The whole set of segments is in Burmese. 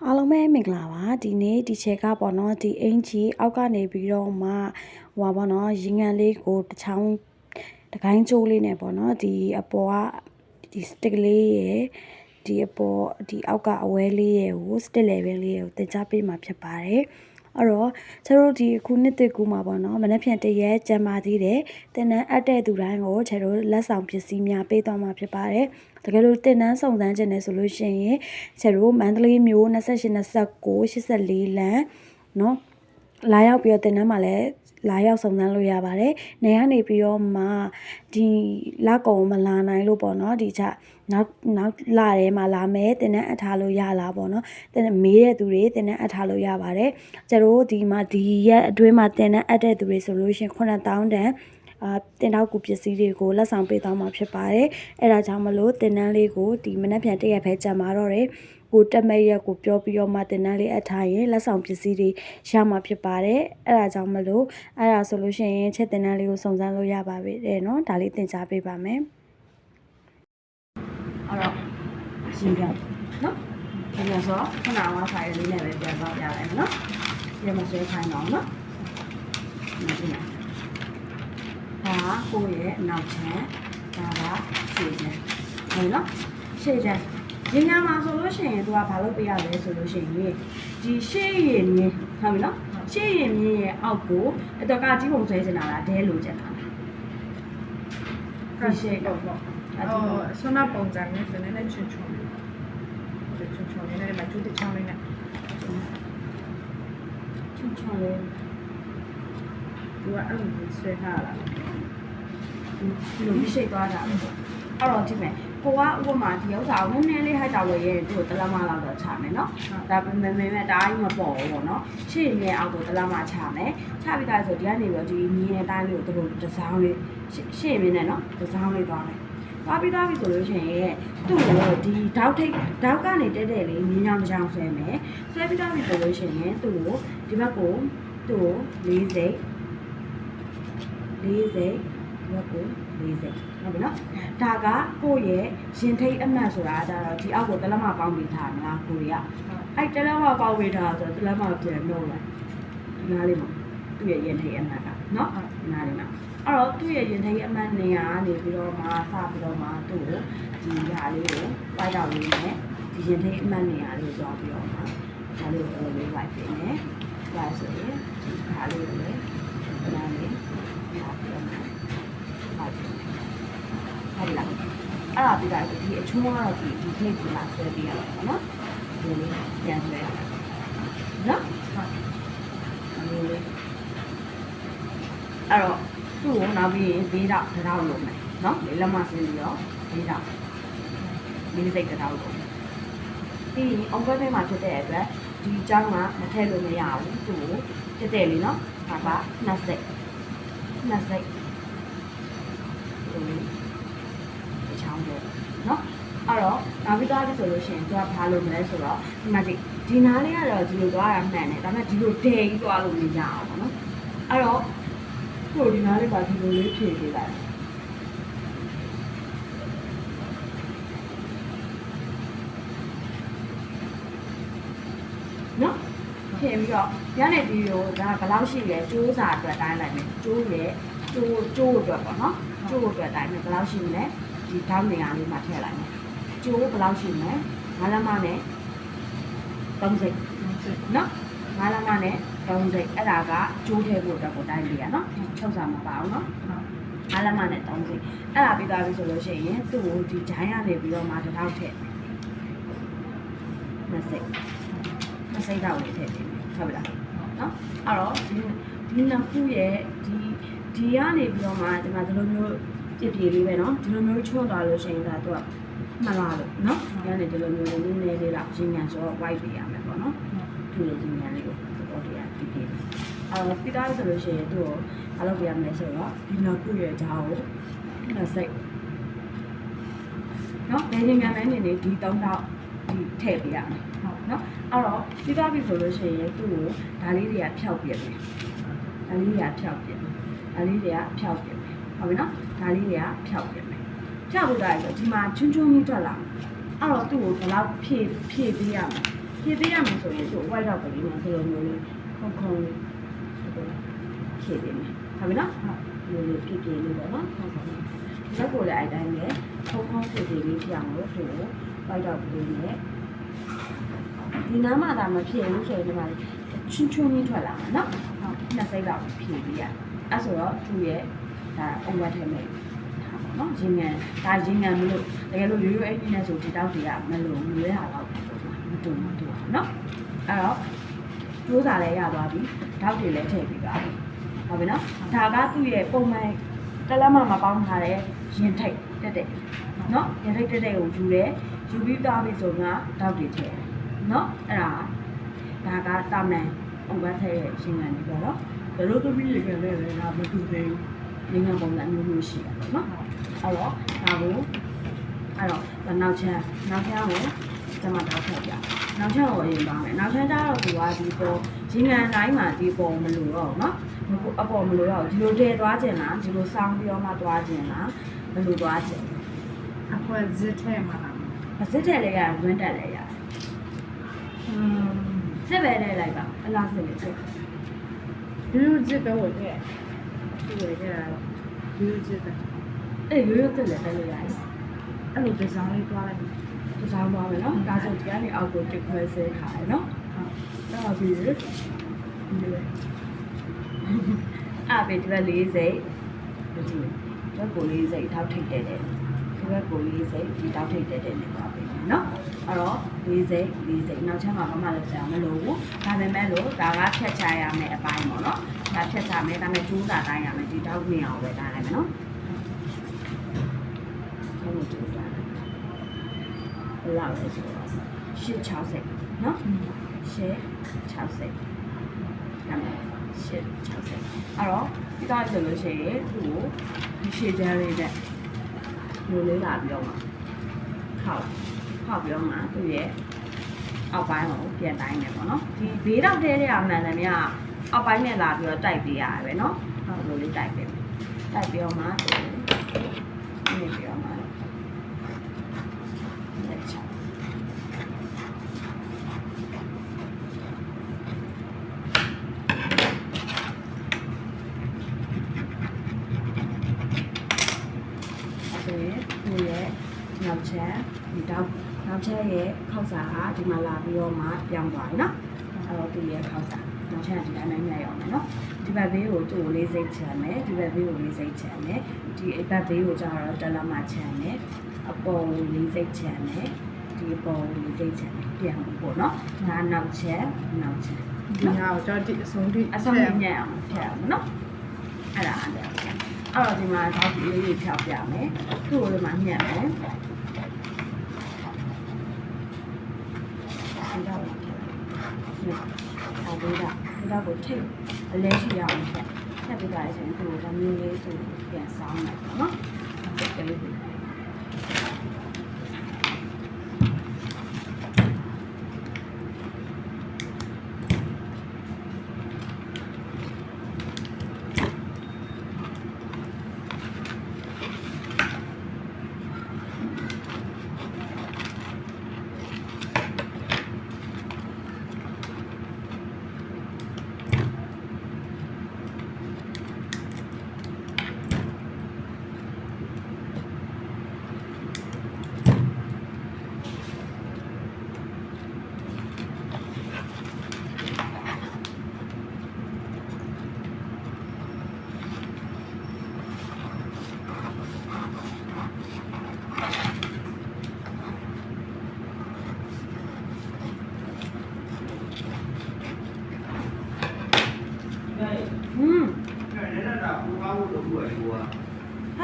အားလုံးပဲမင်္ဂလာပါဒီနေ့ဒီချက်ကပေါ့နော်ဒီအင်ကြီးအောက်ကနေပြီးတော့မှဟိုပါပေါ့နော်ရင်ငံလေးကိုတစ်ချောင်းတကိုင်းကျိုးလေးနဲ့ပေါ့နော်ဒီအပေါ်ကဒီစတစ်လေးရယ်ဒီအပေါ်ဒီအောက်ကအဝဲလေးရယ်ကိုစတစ် level လေးရယ်ကိုတင် जा ပေးမှာဖြစ်ပါတယ်အဲ့တော့ကျတို့ဒီခုနှစ်တကူမှာပေါ့နော်မနေ့ဖြန်တရက်ကျန်ပါသေးတယ်တင်နန်းအပ်တဲ့သူတိုင်းကိုကျတို့လက်ဆောင်ပစ္စည်းများပေးသွားမှာဖြစ်ပါတယ်တကယ်လို့တင်နန်းစုံစမ်းခြင်းနဲ့ဆိုလို့ရှိရင်ကျတို့မန္တလေးမြို့28 29 84လမ်းเนาะလာရောက်ပြီးတော့တင်နန်းမှာလည်းလာရောက်စုံစမ်းလို့ရပါတယ်။နေကနေပြီးတော့မှဒီလက်ကုံမလာနိုင်လို့ပေါ့နော်ဒီချက်နောက်လာထဲမှာလာမယ်တင်နန်းအထားလို့ရလားပေါ့နော်တင်မေးတဲ့သူတွေတင်နန်းအထားလို့ရပါတယ်။ကျတို့ဒီမှာဒီရက်အတွင်းမှာတင်နန်းအပ်တဲ့သူတွေဆိုလို့ရှိရင်9000တန်တင်တော့ကူပစ္စည်းတွေကိုလက်ဆောင်ပေးသွားမှာဖြစ်ပါတယ်။အဲ့ဒါကြောင့်မလို့တင်နန်းလေးကိုဒီမနက်ဖြန်တရက်ပဲကြံပါတော့တယ်။ကိုတက်မဲ့ရက်ကိုပြောပြီးတော့မှတင်နန်းလေးအထားရင်လက်ဆောင်ပစ္စည်းတွေရမှာဖြစ်ပါတယ်အဲ့ဒါကြောင့်မလို့အဲ့ဒါဆိုလို့ရှိရင်ချက်တင်နန်းလေးကိုစုံစမ်းလို့ရပါပြီတဲ့เนาะဒါလေးသင်ကြားပေးပါမယ်အဲ့တော့ရှင်ကเนาะဒီလိုဆိုခဏအောင်ဖိုင်လေးနဲ့ပဲပြန်တော့ပြလိုက်မယ်เนาะပြန်မဆွဲခိုင်းတော့เนาะဒီမှာဒါကိုယ့်ရဲ့နောက်ချမ်းဒါကရှေ့ချမ်းဟုတ်เนาะရှေ့ချမ်းဒီညမှာဆိုလို့ရှိရင်သူကဘာလို့ပေးရလဲဆိုလို့ရှိရင်ဒီရှေ့ရည်မြင်းဟုတ်ပြီနော်ရှေ့ရည်မြင်းရဲ့အောက်ကိုအတော့ကကြီးပုံဆွဲချင်တာလားဒဲလိုချင်တာလားရှေ့တော့ပေါ့ဆွမ်းနာပုံစံနဲ့ဆိုနေချွန်ချွန်လေးနဲ့မကျူးတချောင်းလေးနဲ့ချွန်ချွန်လေးသူကအဲ့လိုဆွဲထားတာဒီလိုရှိသွားတာအဲ့တော့ကြည့်မယ်ကိုကဥပမာဒီဥစ္စာကိုနည်းနည်းလေးဟိုက်တာဝယ်ရဲသူ့ကိုတလမလောက်တော့ချမယ်နော်ဒါပေမဲ့ဒါကြီးမပေါ်ဘူးပေါ့နော်ရှေ့မြဲအောက်ကိုတလမချမယ်ချပြီးသားဆိုဒီကနေပြီးတော့ဒီမြင်းရဲ့တိုင်းလေးကိုသူတို့တစောင်းလေးရှေ့မြင်းနဲ့နော်တစောင်းလေးသွားမယ်သွားပြီးသားပြီဆိုလို့ရှိရင်သူ့ကိုဒီတောက်ကနေတဲတဲလေးမြင်းချောင်းတစ်ချောင်းဆွဲမယ်ဆွဲပြီးသားပြီဆိုလို့ရှိရင်သူ့ကိုဒီဘက်ကိုသူ့ကို40ဒီဘက်ကို40ဟုတ်ပြီနော်ဒါကကိုယ့်ရဲ့ရင်ထိတ်အမှတ်ဆိုတာဒါတော့ဒီအောက်ကိုတလက်မပေါင်းပေးထားမှာကိုရီးယားအဲ့တလက်မပေါင်းပေးထားဆိုတော့တလက်မပြန်နှုတ်လိုက်ဒီနားလေးမှာသူ့ရဲ့ရင်ထိတ်အမှတ်ကနော်ဒီနားလေးမှာအဲ့တော့သူ့ရဲ့ရင်ထိတ်အမှတ်နေရာကနေပြီးတော့မှစပြီးတော့မှသူ့ကိုဒီဟာလေးကိုပိုက်တော့လေးနဲ့ဒီရင်ထိတ်အမှတ်နေရာလေးကိုသွားပြီးတော့မှဒါလေးကိုလေးလိုက်ပေးမယ်ဒါဆိုရင်ဒီဟာလေးကိုလည်းဒီနားလေးဟုတ်လားအဲ့ဒါပြီးတာဒီအချိုးကတော့ဒီထိပ်ကလာဆွဲပေးရမှာပေါ့နော်ဒီလေးပြန်ဆွဲရအောင်နော်ဟုတ်ဒီလေးအဲ့တော့သူ့ကိုနောက်ပြီး၄တောက်လုပ်မယ်နော်လေးလက်မဆင်းပြီးတော့၄တောက်လေးစိတ်တောက်လုပ်ပြီးရင်အောင်ဘက်ထဲမှာဖြစ်တဲ့အတွက်ဒီအကြောင်းကမထည့်လို့မရဘူးသူ့ကိုတက်တယ်လေနော်ဒါကနှစ်စိတ်ချောင်းတယ်နော်အဲ့တော့နောက်ပြီးသွားပြီဆိုလို့ရှိရင်သူကဘာလုပ်မလဲဆိုတော့ဒီမှာဒီနားလေးကတော့ဒီလိုသွားတာမှန်တယ်ဒါပေမဲ့ဒီလိုဒဲကြီးသွားလို့မရအောင်ပေါ့နော်အဲ့တော့သူ့ဒီနားလေးကဒီလိုလေးဖြည့်ပေးလိုက်နော်ဖြည့်ပြီးတော့ညနေပြီးတော့ဒါဘယ်လောက်ရှိလဲကျိုးစာအတွက်တိုင်းလိုက်မယ်ကျိုးရဲ့ကျိုးအတွက်ပေါ့နော်ကျိုးအတွက်တိုင်းမယ်ဘယ်လောက်ရှိမလဲဒီတောင်းနေရာလေးမှာထည့်လိုက်မယ်ကျိုးဘယ်လောက်ရှိမလဲ9လက်မနဲ့3စိတ်နော်9လက်မနဲ့3စိတ်အဲ့ဒါကကျိုးထည့်ဖို့အတွက်ကိုတိုင်းပေးရနော်ဒီချုပ်စာမပါအောင်နော်9လက်မနဲ့3စိတ်အဲ့ဒါပြီးသွားပြီဆိုလို့ရှိရင်သူ့ကိုဒီဂျိုင်းရနေပြီးတော့မှတစ်ထောက်ထည့်2စိတ်တော့လေးထည့်ပေးဟုတ်ပြီလားနော်အဲ့တော့ဒီနှစ်ခုရဲ့ဒီကနေပြီးတော့မှဒီမှာဒီလိုမျိုးပြည့်လေးပဲเนาะဒီလိုမျိုးချွတ်သွားလို့ရှိရင်ဒါတော့မလာလို့เนาะဒီကနေဒီလိုမျိုးနည်းနည်းလေးလောက်ရင်းညာဆိုတော့ white ပေးရမယ်ပေါ့เนาะသူ့ရဲ့ရင်းညာလေးကိုတော့တရားပြည့်ပြီးသားဆိုလို့ရှိရင်သူ့ကိုဘာလုပ်ပြရမလဲဆိုတော့ဒီနောက်ခုရဲ့ဂျာကိုစိတ်เนาะဘယ်ရင်းညာလဲနေဒီ3တောက်ဒီထည့်ပေးရမယ်ဟုတ်เนาะအဲ့တော့ပြီးသားပြီဆိုလို့ရှိရင်သူ့ကိုဒါလေးတွေကဖျောက်ပြမယ်ဒါလေးတွေကဖျောက်ပြမယ်ဟုတ်ပြီနော်ဒါလေးတွေကဖျောက်ပြမယ်ဖျောက်လို့ရတယ်ဆိုဒီမှာချွန်းချွန်းကြီးထွက်လာအဲ့တော့သူ့ကိုဘယ်လောက်ဖြည့်ပေးရမလဲ ဖြည့်ပေးရမယ်ဆိုရင်သူ့ white တော့ကလေးနဲ့ဒီလိုမျိုးလေးခုံလေးဖြည့်ပေးမယ်ဟုတ်ပြီနော်ဟုတ်ဒီလိုဖြည့်လေးပေါ့နော်ဟုတ်ပါဘူးဒီဘက်ကိုလည်းအဲ့တိုင်းနဲ့ခုံဖြည့်လေးဖြည့်အောင်လို့သူ့ white တော့ကလေးနဲ့ဒီနားမှာဒါမဖြည့်ဘူးဆိုရင်ဒီမှာချွန်းချွန်းလေးထွက်လာမှာနော်ဟုတ်နှစ်စိတ်တော့ဖြည့်ပေးရအဲ့ဆိုတော့သူ့ရဲ့ဒါ over ထဲမှာနော်ရင်းငံဒါရင်းငံမလို့တကယ်လို့ရိုးရိုးအဲ့ဒီနဲ့ဆိုဒီတောက်တွေကမလို့မလွဲတာတော့မတူနော်အဲ့တော့ကျိုးစာလည်းရသွားပြီတောက်တွေလည်းထည့်ပြီးပါပြီဟုတ်ပြီနော်ဒါကသူ့ရဲ့ပုံမှန်တလက်မမှာပေါင်းထားတဲ့ရင်ထိတ်တက်တဲ့နော်ရင်ထိတ်တက်တဲ့ကိုယူတယ်ယူပြီးသွားပြီဆိုတော့တောက်တွေထည့်နော်အဲ့ဒါကတာမန်ဥပထည့်ရဲ့ရှင်းငံတွေပေါ့နော်ဘယ်လိုကပြီးရကြလဲဒါမတူသေးဘူးငင်းငယ်ပုံစံမျိုးမျိုးရှိတယ်ပေါ့နော်အဲ့တော့နောက်ချမ်းကိုကျွန်မတောက်ထည့်ပြနောက်ချမ်းကိုအရင်ပါမယ်နောက်ချမ်းတော့သူကဒီပေါ်ရင်းငံတိုင်းမှာဒီပေါ်မလို့တော့နော်အပေါ်မလို့တော့ဒီလိုတည်သွားခြင်းလားဒီလိုစောင်းပြီးတော့မှသွားခြင်းလားဘယ်လိုသွားခြင်း အခုဇစ်ထဲမှာလား စစ်တယ်လည်းရဝင်းတက်လည်းရစစ်ပဲနဲ့လိုက်ပါအလားစစ်လေးစစ် ဒီလိုဇစ်ပဲဝင်ခဲ့ဒီလိုခဲ့တာဒီလိုဇစ်ပဲ အေးရိုးရိုးတက်လည်းတက်လို့ရတယ် အဲ့လိုဒီဇိုင်းလေးတွားလိုက် ဒီဇိုင်းသွားမယ်နော်ဒါဆိုဒီကနေအောက်ကိုတစ်ခွဲဆဲထားတယ်နော်ဟုတ်တော့ပြီးရဒီလိုအားပဲဒီဘက်40ဒီဘက်ကို40ထောက်ထိတ်တဲ့ဒီဘက်ကို40ဒီထောက်ထိတ်တဲ့နဲ့ပါပြီနော်အဲ့တော့40နောက်ချမ်းမှာဘာမှလည်းဆရာမလို့ဘူးဒါပေမဲ့လို့ဒါကဖြတ်ချရမယ်အပိုင်းပေါ့နော်ဒါဖြတ်ချမယ်ဒါပေမဲ့ကျိုးစာတိုင်းရမယ်ဒီတောက်မြင်အောင်ပဲဒါလိုက်မယ်နော်ဟုတ်လို့ကျိုးတာဘယ်လောက်လဲဆိုတော့860နော်860ဒါမဲ့860အဲ့တော့ဒီကဆိုလို့ရှိရင်သူ့ကိုဒီရှည်ချမ်းလေးနဲ့လိုလေးလာပြီးတော့မှခောက်ပြီးတော့မှသူ့ရဲ့အောက်ပိုင်းကိုပြန်တိုင်းမယ်ပေါ့နော်ဒီဘေးတော့တဲတဲ့အမှန်တည်းများအောက်ပိုင်းနဲ့လာပြီးတော့တိုက်ပေးရပဲเนาะဟုတ်လိုလေးတိုက်ပေးတိုက်ပြီးတော့မှနေပြီးတော့မှလက်ချဆိုရင်သူ့ရဲ့နောက်ချက်ဒီတော့နောက်ချက်ရဲ့ခောက်စာကဒီမှာလာပြီးတော့မှပြောင်းသွားပြီเนาะအဲ့တော့သူ့ရဲ့ခောက်စာနောက်ချက်ဒီတိုင်းနဲ့ရအောင်မယ်เนาะဒီဘက်ဘေးကိုသူ့ကိုလေးစိတ်ချမ်းမယ်ဒီဘက်ဘေးကိုလေးစိတ်ချမ်းမယ်ဒီဘက်ဘေးကိုကျတော့တလက်မချမ်းမယ်အပေါ်ကိုလေးစိတ်ချမ်းမယ်ဒီအပေါ်ကိုလေးစိတ်ချမ်းမယ်ပြန်ပေါ့เนาะဒါနောက်ချက်ဒီဟာကိုကြောက်တိအဆုံးထိ အဆုံးညံ့အောင်ဖြတ်အောင်เนาะအဲ့ဒါအဲ့တော့ဒီမှာတော့ဒီလေးဖြောက်ပြမယ်သူ့ကိုဒီမှာညံ့မယ်ဒီတော့ဒါကိုထိတ်အလဲရှိရအောင်ဖြတ်ပြီးသားဆိုရင်သူ့ကိုဒါမျိုးလေးဆိုပြန်ဆောင်းမယ်ပေါ့နော်ဟုတ်ကဲ့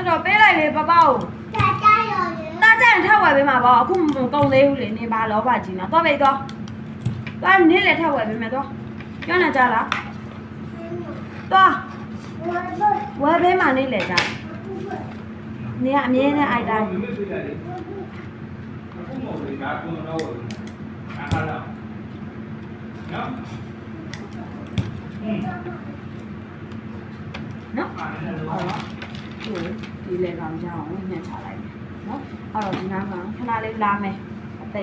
တော့ပေးလိုက်လေပပကိုတာကြရင်ထပ်ဝယ်ပေးမှာပေါ့အခုကုန်သေးဘူးလေနေပါလောဘကြီးနော်သွားပြီသွားနေလေထပ်ဝယ်ပေးမယ်သွားပြောနေကြလားသွားဝယ်ပေးမှာနေလေကြနေကအမြဲတမ်းအိုက်တိုင်းနော်ဒီလေကောင်ကြောင်းညှက်ချလိုက်မယ်နော်အဲ့တော့ဒီနားမှာခဏလေးလာမယ်အသိ